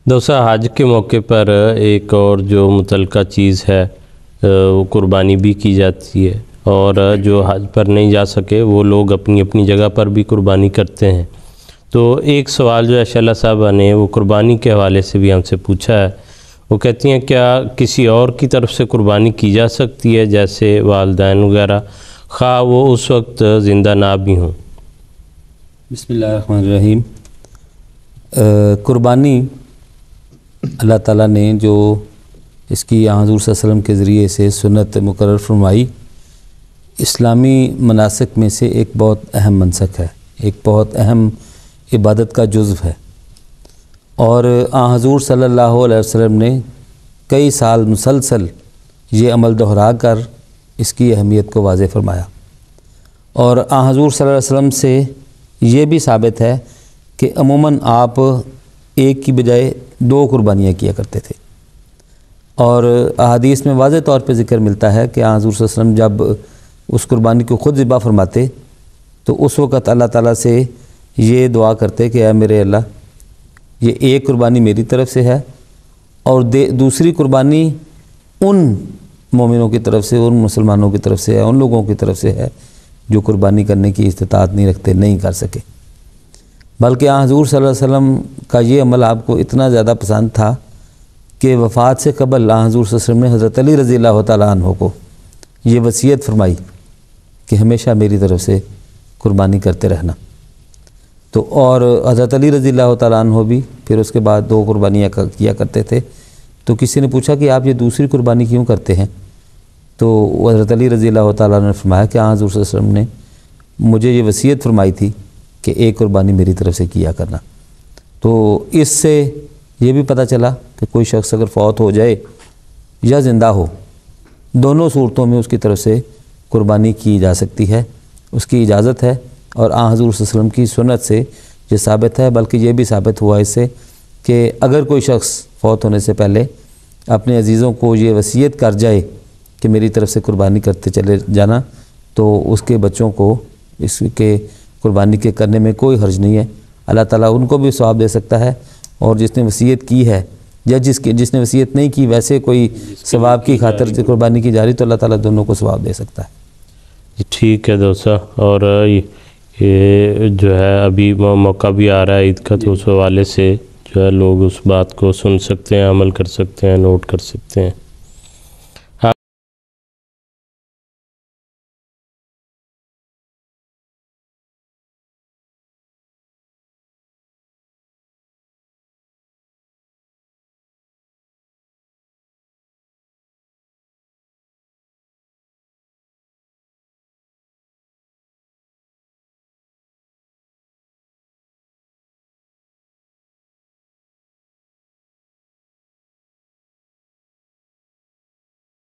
دوسرا حج کے موقع پر ایک اور جو متعلقہ چیز ہے وہ قربانی بھی کی جاتی ہے، اور جو حج پر نہیں جا سکے وہ لوگ اپنی اپنی جگہ پر بھی قربانی کرتے ہیں۔ تو ایک سوال جو عائشہ اللہ صاحبہ نے وہ قربانی کے حوالے سے بھی ہم سے پوچھا ہے، وہ کہتی ہیں کیا کسی اور کی طرف سے قربانی کی جا سکتی ہے، جیسے والدین وغیرہ، خواہ وہ اس وقت زندہ نہ بھی ہوں؟ بسم اللہ الرحمن الرحیم۔ قربانی اللہ تعالیٰ نے جو اس کی حضور صلی اللہ علیہ وسلم کے ذریعے سے سنت مقرر فرمائی، اسلامی مناسک میں سے ایک بہت اہم منسک ہے، ایک بہت اہم عبادت کا جزو ہے، اور حضور صلی اللہ علیہ وسلم نے کئی سال مسلسل یہ عمل دہرا کر اس کی اہمیت کو واضح فرمایا، اور حضور صلی اللہ علیہ وسلم سے یہ بھی ثابت ہے کہ عموماً آپ ایک کی بجائے 2 قربانیاں کیا کرتے تھے، اور احادیث میں واضح طور پہ ذکر ملتا ہے کہ حضور صلی اللہ علیہ وسلم جب اس قربانی کو خود ذبح فرماتے تو اس وقت اللہ تعالیٰ سے یہ دعا کرتے کہ اے میرے اللہ، یہ ایک قربانی میری طرف سے ہے، اور دوسری قربانی ان مومنوں کی طرف سے، ان مسلمانوں کی طرف سے ہے، ان لوگوں کی طرف سے ہے جو قربانی کرنے کی استطاعت نہیں رکھتے، نہیں کر سکے۔ بلکہ حضور صلی اللہ علیہ وسلم کا یہ عمل آپ کو اتنا زیادہ پسند تھا کہ وفات سے قبل حضور صلی اللہ علیہ وسلم نے حضرت علی رضی اللہ تعالیٰ عنہ کو یہ وصیت فرمائی کہ ہمیشہ میری طرف سے قربانی کرتے رہنا۔ تو اور حضرت علی رضی اللہ تعالیٰ عنہ بھی پھر اس کے بعد 2 قربانیاں کیا کرتے تھے۔ تو کسی نے پوچھا کہ آپ یہ دوسری قربانی کیوں کرتے ہیں؟ تو حضرت علی رضی اللہ تعالیٰ عنہ نے فرمایا کہ حضور صلی اللہ علیہ وسلم نے مجھے یہ وصیت فرمائی تھی کہ ایک قربانی میری طرف سے کیا کرنا۔ تو اس سے یہ بھی پتہ چلا کہ کوئی شخص اگر فوت ہو جائے یا زندہ ہو، دونوں صورتوں میں اس کی طرف سے قربانی کی جا سکتی ہے، اس کی اجازت ہے، اور حضور صلی اللہ علیہ وسلم کی سنت سے یہ ثابت ہے۔ بلکہ یہ بھی ثابت ہوا اس سے کہ اگر کوئی شخص فوت ہونے سے پہلے اپنے عزیزوں کو یہ وصیت کر جائے کہ میری طرف سے قربانی کرتے چلے جانا، تو اس کے بچوں کو اس کے قربانی کے کرنے میں کوئی حرج نہیں ہے۔ اللہ تعالیٰ ان کو بھی ثواب دے سکتا ہے، اور جس نے وصیت کی ہے یا جس نے وصیت نہیں کی ویسے کوئی ثواب کی خاطر قربانی کی جا رہی، تو اللہ تعالیٰ دونوں کو ثواب دے سکتا ہے۔ ٹھیک ہے دوسرا، اور یہ جو ہے ابھی موقع بھی آ رہا ہے عید کا، تو اس حوالے سے جو ہے لوگ اس بات کو سن سکتے ہیں، عمل کر سکتے ہیں، نوٹ کر سکتے ہیں۔